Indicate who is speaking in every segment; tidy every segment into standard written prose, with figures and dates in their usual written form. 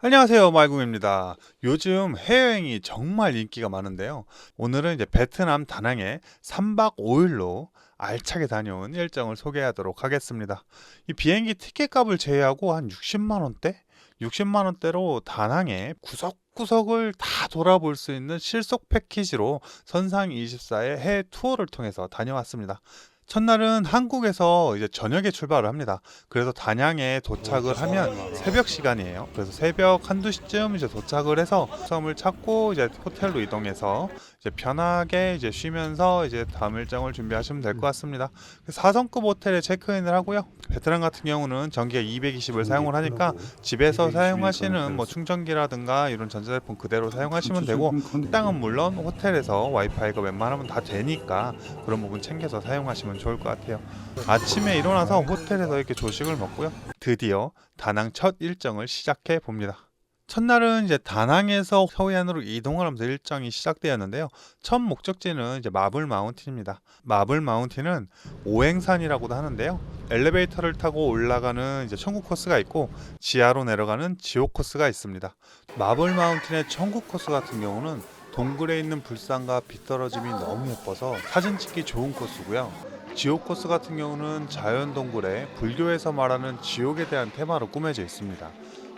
Speaker 1: 안녕하세요, 말궁입니다. 요즘 해외여행이 정말 인기가 많은데요. 오늘은 이제 베트남 다낭에 3박 5일로 알차게 다녀온 일정을 소개하도록 하겠습니다. 이 비행기 티켓 값을 제외하고 한 60만 원대? 60만 원대로 다낭의 구석구석을 다 돌아볼 수 있는 실속 패키지로 선상24의 해외 투어를 통해서 다녀왔습니다. 첫날은 한국에서 이제 저녁에 출발을 합니다. 그래서 단양에 도착을 하면 새벽 시간이에요. 그래서 새벽 한두 시쯤 이제 도착을 해서 섬을 찾고 이제 호텔로 이동해서 이제 편하게 이제 쉬면서 이제 다음 일정을 준비하시면 될 것 같습니다. 4성급 호텔에 체크인을 하고요. 베트남 같은 경우는 전기가 220을 사용을 하니까 집에서 사용하시는 뭐 충전기라든가 이런 전자제품 그대로 사용하시면 되고, 식당은 물론 호텔에서 와이파이가 웬만하면 다 되니까 그런 부분 챙겨서 사용하시면 좋을 것 같아요. 아침에 일어나서 호텔에서 이렇게 조식을 먹고요. 드디어 다낭 첫 일정을 시작해 봅니다. 첫날은 이제 다낭에서 서해안으로 이동을 하면서 일정이 시작되었는데요. 첫 목적지는 이제 마블 마운틴입니다. 마블 마운틴은 오행산이라고도 하는데요. 엘리베이터를 타고 올라가는 이제 천국 코스가 있고 지하로 내려가는 지옥 코스가 있습니다. 마블 마운틴의 천국 코스 같은 경우는 동굴에 있는 불상과 빛 떨어짐이 너무 예뻐서 사진 찍기 좋은 코스고요. 지옥 코스 같은 경우는 자연 동굴에 불교에서 말하는 지옥에 대한 테마로 꾸며져 있습니다.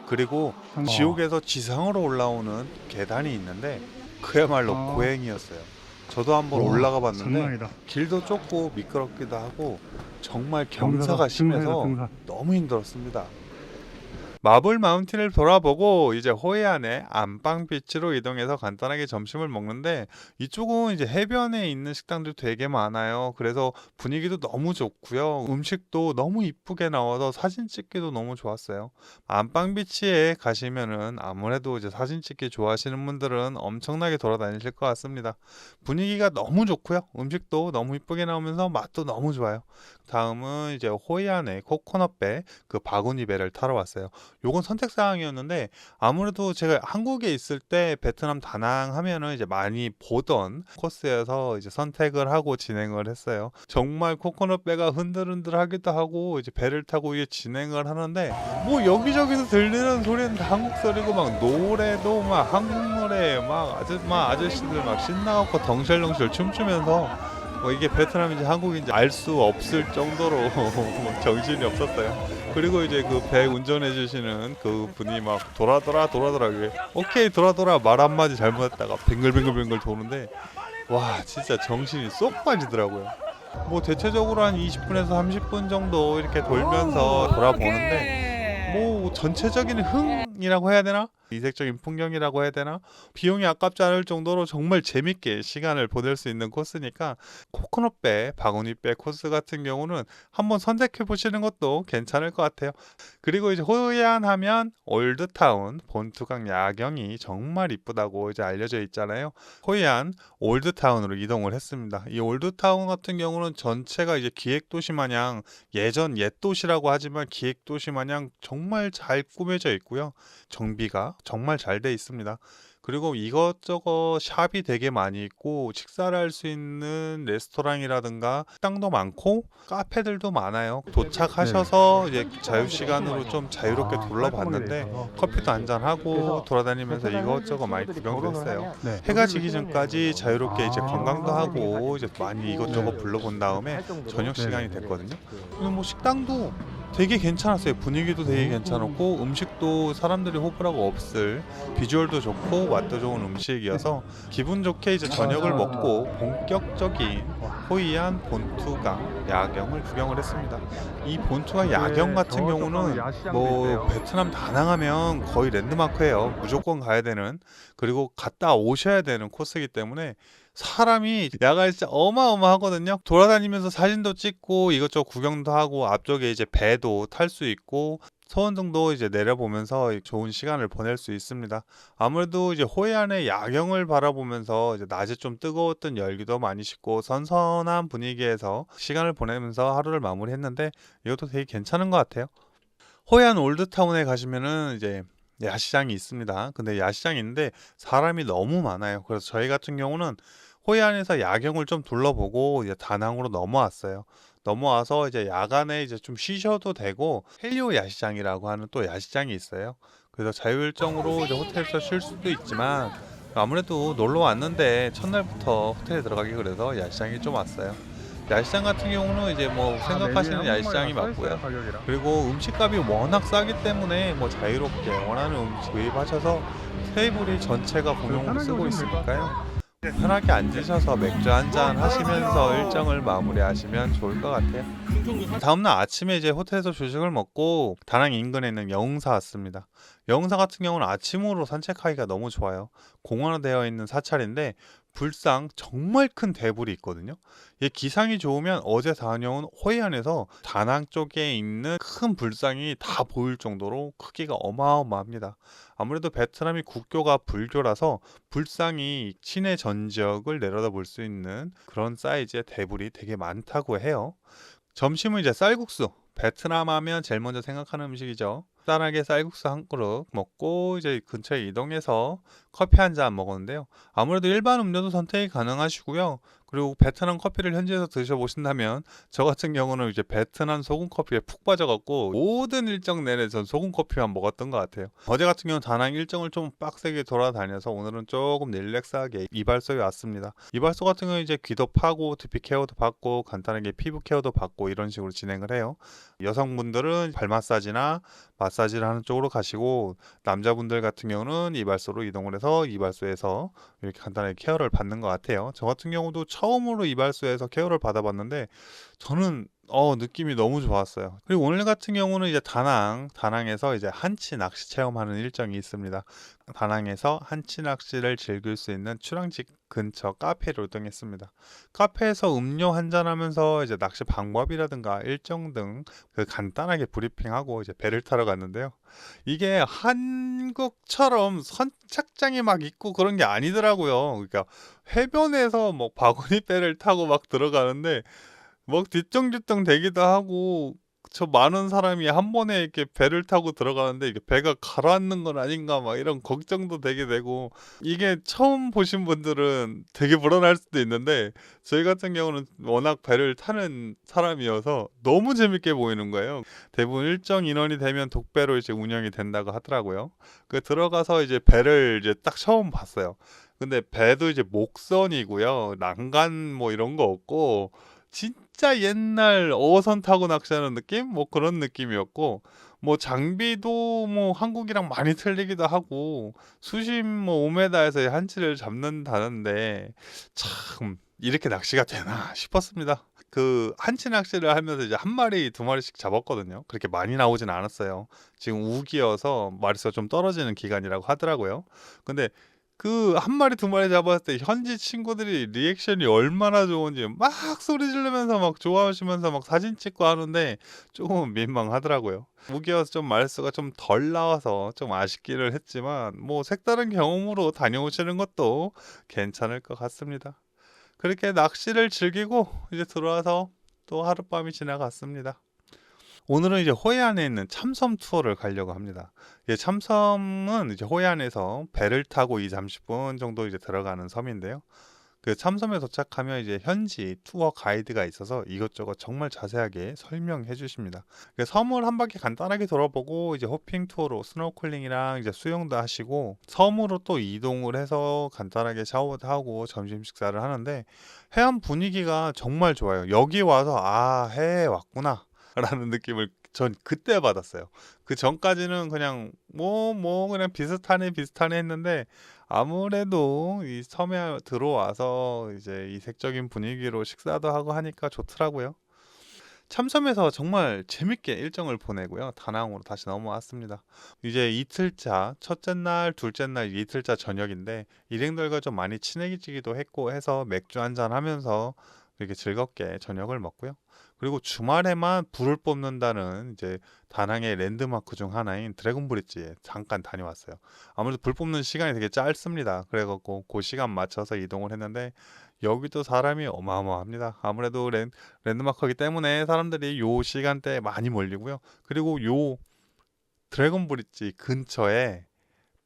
Speaker 1: 그리고 지옥에서 지상으로 올라오는 계단이 있는데 그야말로 고행이었어요. 저도 한번 올라가 봤는데
Speaker 2: 장난이다.
Speaker 1: 길도 좁고 미끄럽기도 하고 정말
Speaker 2: 경사다,
Speaker 1: 경사가 심해서
Speaker 2: 등산.
Speaker 1: 너무 힘들었습니다. 마블 마운틴을 돌아보고 이제 호해안의 안방 비치로 이동해서 간단하게 점심을 먹는데, 이쪽은 이제 해변에 있는 식당들 되게 많아요. 그래서 분위기도 너무 좋고요. 음식도 너무 이쁘게 나와서 사진 찍기도 너무 좋았어요. 안방 비치에 가시면은 아무래도 이제 사진 찍기 좋아하시는 분들은 엄청나게 돌아다니실 것 같습니다. 분위기가 너무 좋고요. 음식도 너무 이쁘게 나오면서 맛도 너무 좋아요. 다음은 이제 호이안의 코코넛배 그 바구니 배를 타러 왔어요. 요건 선택 사항이었는데 아무래도 제가 한국에 있을 때 베트남 다낭 하면은 이제 많이 보던 코스여서 이제 선택을 하고 진행을 했어요. 정말 코코넛배가 흔들흔들하기도 하고 이제 배를 타고 이게 진행을 하는데 뭐 여기저기서 들리는 소리는 다 한국 소리고 막 노래도 막 한국 노래 막 아저씨들 막 신나갖고 덩실덩실 춤추면서 뭐 이게 베트남인지 한국인지 알 수 없을 정도로 뭐 정신이 없었어요. 그리고 이제 그 배 운전해 주시는 그 분이 막 돌아돌아 이게 오케이 돌아돌아 말 한마디 잘못했다가 뱅글뱅글뱅글 도는데 와 진짜 정신이 쏙 빠지더라고요. 뭐 대체적으로 한 20분에서 30분 정도 이렇게 돌면서 돌아보는데 뭐 전체적인 흥이라고 해야 되나? 이색적인 풍경이라고 해야 되나? 비용이 아깝지 않을 정도로 정말 재밌게 시간을 보낼 수 있는 코스니까 코코넛배, 바구니배 코스 같은 경우는 한번 선택해 보시는 것도 괜찮을 것 같아요. 그리고 이제 호이안 하면 올드타운, 본투강 야경이 정말 이쁘다고 이제 알려져 있잖아요. 호이안 올드타운으로 이동을 했습니다. 이 올드타운 같은 경우는 전체가 이제 기획도시 마냥 예전 옛 도시라고 하지만 기획도시 마냥 정말 잘 꾸며져 있고요. 정비가 정말 잘 돼 있습니다. 그리고 이것저것 샵이 되게 많이 있고 식사를 할 수 있는 레스토랑이라든가 식당도 많고 카페들도 많아요. 도착하셔서 이제 자유 시간으로 좀 자유롭게 둘러봤는데 커피도 한잔 하고 돌아다니면서 이것저것 많이 구경도 했어요.
Speaker 2: 네.
Speaker 1: 해가 지기 전까지 자유롭게 이제 관광도 하고 이제 많이 이것저것 둘러본 다음에 저녁 시간이 됐거든요. 근데 뭐 식당도 되게 괜찮았어요. 분위기도 되게 괜찮았고 음식도 사람들이 호불호가 없을 비주얼도 좋고 맛도 좋은 음식이어서 기분 좋게 이제 저녁을 먹고 본격적인 호이안 본투강 야경을 구경을 했습니다. 이 본투강 야경 같은 경우는 뭐 베트남 다낭하면 거의 랜드마크예요. 무조건 가야 되는, 그리고 갔다 오셔야 되는 코스이기 때문에 사람이 야간 진짜 어마어마하거든요. 돌아다니면서 사진도 찍고 이것저것 구경도 하고 앞쪽에 이제 배도 탈 수 있고 서원등도 이제 내려보면서 좋은 시간을 보낼 수 있습니다. 아무래도 이제 호해안의 야경을 바라보면서 이제 낮에 좀 뜨거웠던 열기도 많이 식고 선선한 분위기에서 시간을 보내면서 하루를 마무리했는데 이것도 되게 괜찮은 것 같아요. 호해안 올드타운에 가시면은 이제 야시장이 있습니다. 근데 야시장이 있는데 사람이 너무 많아요. 그래서 저희 같은 경우는 호이안에서 야경을 좀 둘러보고 이제 다낭으로 넘어왔어요. 넘어와서 이제 야간에 이제 좀 쉬셔도 되고 헬리오 야시장이라고 하는 또 야시장이 있어요. 그래서 자유일정으로 이제 호텔에서 쉴 수도 있지만 아무래도 놀러 왔는데 첫날부터 호텔에 들어가기 그래서 야시장이 좀 왔어요. 야시장 같은 경우는 이제 뭐
Speaker 2: 아, 메뉴에
Speaker 1: 생각하시는
Speaker 2: 한국말이
Speaker 1: 야시장이
Speaker 2: 다 써있어요,
Speaker 1: 맞고요.
Speaker 2: 가격이랑.
Speaker 1: 그리고 음식값이 워낙 싸기 때문에 뭐 자유롭게 원하는 음식 구입하셔서 테이블이 전체가 공용으로
Speaker 2: 편하게
Speaker 1: 쓰고
Speaker 2: 오시면 될 것
Speaker 1: 있으니까요.
Speaker 2: 같아요.
Speaker 1: 편하게 앉으셔서 맥주 한 잔 하시면서 일정을 마무리하시면 좋을 것 같아요. 다음날 아침에 이제 호텔에서 조식을 먹고 다낭 인근에 있는 여웅사 왔습니다. 여웅사 같은 경우는 아침으로 산책하기가 너무 좋아요. 공원화되어 있는 사찰인데 불상 정말 큰 대불이 있거든요. 이 기상이 좋으면 어제 다녀온 호이안에서 다낭 쪽에 있는 큰 불상이 다 보일 정도로 크기가 어마어마합니다. 아무래도 베트남이 국교가 불교라서 불상이 시내 전 지역을 내려다볼 수 있는 그런 사이즈의 대불이 되게 많다고 해요. 점심은 이제 쌀국수. 베트남 하면 제일 먼저 생각하는 음식이죠. 간단하게 쌀국수 한 그릇 먹고 이제 근처에 이동해서 커피 한 잔 먹었는데요. 아무래도 일반 음료도 선택이 가능하시고요. 그리고 베트남 커피를 현지에서 드셔보신다면 저 같은 경우는 이제 베트남 소금 커피에 푹 빠져갖고 모든 일정 내내 전 소금 커피만 먹었던 것 같아요. 어제 같은 경우는 다낭 일정을 좀 빡세게 돌아다녀서 오늘은 조금 릴렉스하게 이발소에 왔습니다. 이발소 같은 경우는 이제 귀도 파고 두피 케어도 받고 간단하게 피부 케어도 받고 이런 식으로 진행을 해요. 여성분들은 발 마사지나 마사지를 하는 쪽으로 가시고 남자분들 같은 경우는 이발소로 이동을 해서 이발소에서 이렇게 간단하게 케어를 받는 것 같아요. 저 같은 경우도 처음으로 이발소에서 케어를 받아봤는데 저는 느낌이 너무 좋았어요. 그리고 오늘 같은 경우는 이제 다낭에서 이제 한치 낚시 체험하는 일정이 있습니다. 다낭에서 한치 낚시를 즐길 수 있는 출항지 근처 카페로 이동했습니다. 카페에서 음료 한잔 하면서 이제 낚시 방법이라든가 일정 등 그 간단하게 브리핑하고 이제 배를 타러 갔는데요. 이게 한국처럼 선착장이 막 있고 그런 게 아니더라고요. 그러니까 해변에서 뭐 바구니 배를 타고 막 들어가는데 막 뒤뚱뒤뚱 대기도 하고 저 많은 사람이 한 번에 이렇게 배를 타고 들어가는데 이게 배가 가라앉는 건 아닌가 막 이런 걱정도 되게 되고 이게 처음 보신 분들은 되게 불안할 수도 있는데 저희 같은 경우는 워낙 배를 타는 사람이어서 너무 재밌게 보이는 거예요. 대부분 일정 인원이 되면 독배로 이제 운영이 된다고 하더라고요. 그 들어가서 이제 배를 이제 딱 처음 봤어요. 근데 배도 이제 목선이고요. 난간 뭐 이런 거 없고 진짜 옛날 어선 타고 낚시하는 느낌? 뭐 그런 느낌이었고 뭐 장비도 뭐 한국이랑 많이 틀리기도 하고 수심 뭐 5m에서 한치를 잡는다는데 참 이렇게 낚시가 되나 싶었습니다. 그 한치 낚시를 하면서 이제 한 마리 두 마리씩 잡았거든요. 그렇게 많이 나오진 않았어요. 지금 우기여서 마리수가 좀 떨어지는 기간이라고 하더라고요. 근데 그 한 마리 두 마리 잡았을 때 현지 친구들이 리액션이 얼마나 좋은지 막 소리 지르면서 막 좋아하시면서 막 사진 찍고 하는데 조금 민망하더라고요. 무기여서 좀 말수가 좀 덜 나와서 좀 아쉽기를 했지만 뭐 색다른 경험으로 다녀오시는 것도 괜찮을 것 같습니다. 그렇게 낚시를 즐기고 이제 들어와서 또 하룻밤이 지나갔습니다. 오늘은 이제 호이안에 있는 참섬 투어를 가려고 합니다. 예, 참섬은 이제 호이안에서 배를 타고 2, 30분 정도 이제 들어가는 섬인데요. 그 참섬에 도착하면 이제 현지 투어 가이드가 있어서 이것저것 정말 자세하게 설명해 주십니다. 그 섬을 한 바퀴 간단하게 돌아보고 이제 호핑 투어로 스노클링이랑 이제 수영도 하시고 섬으로 또 이동을 해서 간단하게 샤워도 하고 점심 식사를 하는데 해안 분위기가 정말 좋아요. 여기 와서 아, 해외에 왔구나. 라는 느낌을 전 그때 받았어요. 그 전까지는 그냥 그냥 비슷하네 했는데 아무래도 이 섬에 들어와서 이제 이색적인 분위기로 식사도 하고 하니까 좋더라고요. 참섬에서 정말 재밌게 일정을 보내고요. 다낭으로 다시 넘어왔습니다. 이제 이틀차, 첫째 날, 둘째 날 이틀차 저녁인데 일행들과 좀 많이 친해지기도 했고 해서 맥주 한잔 하면서 이렇게 즐겁게 저녁을 먹고요. 그리고 주말에만 불을 뽑는다는 이제 다낭의 랜드마크 중 하나인 드래곤 브릿지에 잠깐 다녀왔어요. 아무래도 불 뽑는 시간이 되게 짧습니다. 그래갖고 그 시간 맞춰서 이동을 했는데 여기도 사람이 어마어마합니다. 아무래도 랜드마크이기 때문에 사람들이 요 시간대에 많이 몰리고요. 그리고 요 드래곤 브릿지 근처에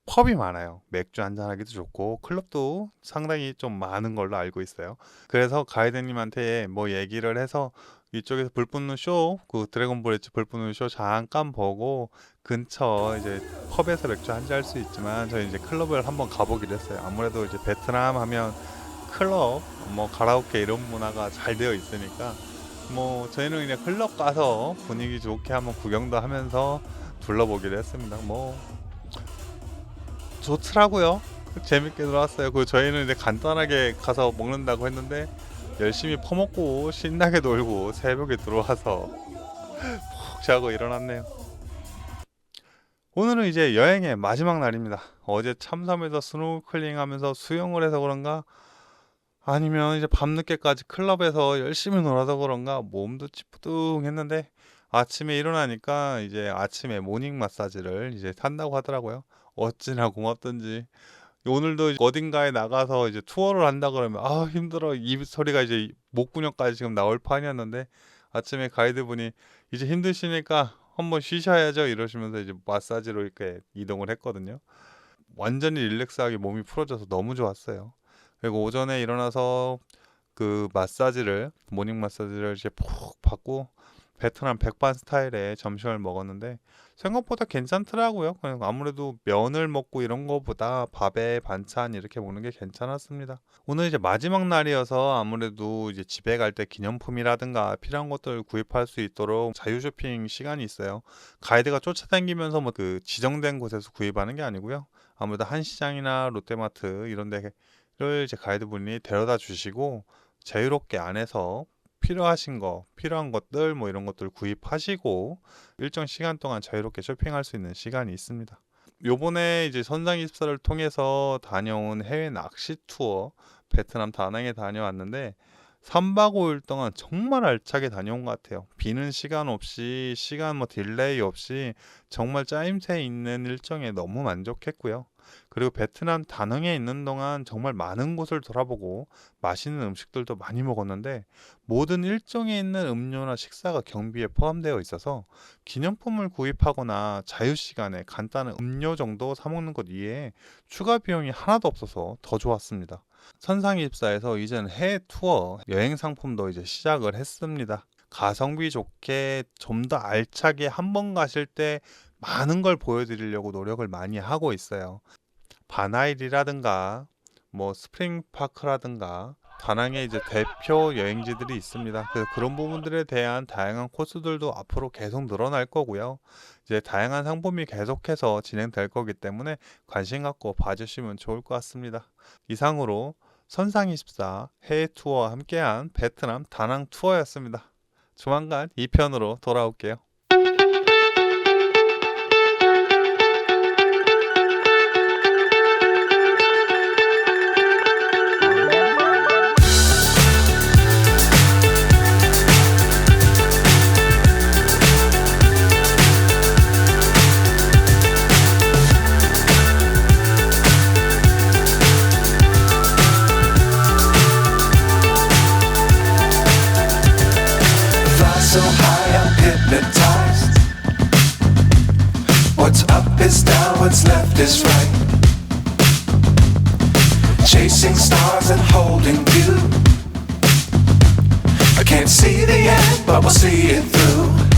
Speaker 1: 펍이 많아요. 맥주 한잔하기도 좋고 클럽도 상당히 좀 많은 걸로 알고 있어요. 그래서 가이드님한테 뭐 얘기를 해서 이쪽에서 불 붙는 쇼, 그 드래곤 브릿지 불 붙는 쇼 잠깐 보고 근처 이제 펍에서 맥주 한잔 할 수 있지만 저희 이제 클럽을 한번 가보기로 했어요. 아무래도 이제 베트남 하면 클럽, 뭐 가라오케 이런 문화가 잘 되어 있으니까 뭐 저희는 그냥 클럽 가서 분위기 좋게 한번 구경도 하면서 둘러보기로 했습니다. 뭐 좋더라고요. 재밌게 놀았어요. 그 저희는 이제 간단하게 가서 먹는다고 했는데 열심히 퍼먹고 신나게 놀고 새벽에 들어와서 푹 자고 일어났네요. 오늘은 이제 여행의 마지막 날입니다. 어제 참섬에서 스노클링 하면서 수영을 해서 그런가, 아니면 이제 밤늦게까지 클럽에서 열심히 놀아서 그런가 몸도 찌뿌둥했는데 아침에 일어나니까 이제 아침에 모닝 마사지를 이제 한다고 하더라고요. 어찌나 고맙던지. 오늘도 어딘가에 나가서 이제 투어를 한다 그러면 아 힘들어 이 소리가 이제 목구녕까지 지금 나올 판이었는데, 아침에 가이드분이 이제 힘드시니까 한번 쉬셔야죠 이러시면서 이제 마사지로 이렇게 이동을 했거든요. 완전히 릴렉스하게 몸이 풀어져서 너무 좋았어요. 그리고 오전에 일어나서 그 마사지를, 모닝 마사지를 이제 푹 받고 베트남 백반 스타일의 점심을 먹었는데 생각보다 괜찮더라고요. 그냥 아무래도 면을 먹고 이런 거보다 밥에 반찬 이렇게 먹는 게 괜찮았습니다. 오늘 이제 마지막 날이어서 아무래도 이제 집에 갈 때 기념품이라든가 필요한 것들 구입할 수 있도록 자유 쇼핑 시간이 있어요. 가이드가 쫓아다니면서 뭐 그 지정된 곳에서 구입하는 게 아니고요. 아무래도 한시장이나 롯데마트 이런 데를 이제 가이드분이 데려다 주시고 자유롭게 안에서 필요하신 거, 필요한 것들 뭐 이런 것들 구입하시고 일정 시간 동안 자유롭게 쇼핑할 수 있는 시간이 있습니다. 요번에 이제 선상24를 통해서 다녀온 해외 낚시 투어 베트남 다낭에 다녀왔는데 3박 5일 동안 정말 알차게 다녀온 것 같아요. 비는 시간 없이, 시간 뭐 딜레이 없이 정말 짜임새 있는 일정에 너무 만족했고요. 그리고 베트남 다낭에 있는 동안 정말 많은 곳을 돌아보고 맛있는 음식들도 많이 먹었는데 모든 일정에 있는 음료나 식사가 경비에 포함되어 있어서 기념품을 구입하거나 자유시간에 간단한 음료 정도 사 먹는 것 이외에 추가 비용이 하나도 없어서 더 좋았습니다. 선상24에서 이제는 해외 투어 여행 상품도 이제 시작을 했습니다. 가성비 좋게 좀 더 알차게 한 번 가실 때 많은 걸 보여드리려고 노력을 많이 하고 있어요. 바나일이라든가 뭐 스프링파크라든가 다낭에 이제 대표 여행지들이 있습니다. 그래서 그런 부분들에 대한 다양한 코스들도 앞으로 계속 늘어날 거고요. 이제 다양한 상품이 계속해서 진행될 거기 때문에 관심 갖고 봐주시면 좋을 것 같습니다. 이상으로 선상24 해외 투어와 함께한 베트남 다낭 투어였습니다. 조만간 2편으로 돌아올게요.
Speaker 2: So high I'm hypnotized. What's up is down, what's left is right. Chasing stars and holding you. I can't see the end, but we'll see it through.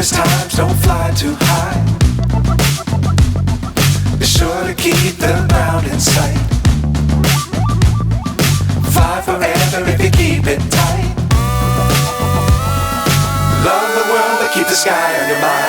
Speaker 2: Times don't fly too high. Be sure to keep the ground in sight. Fly forever if you keep it tight. Love the world but keep the sky on your mind.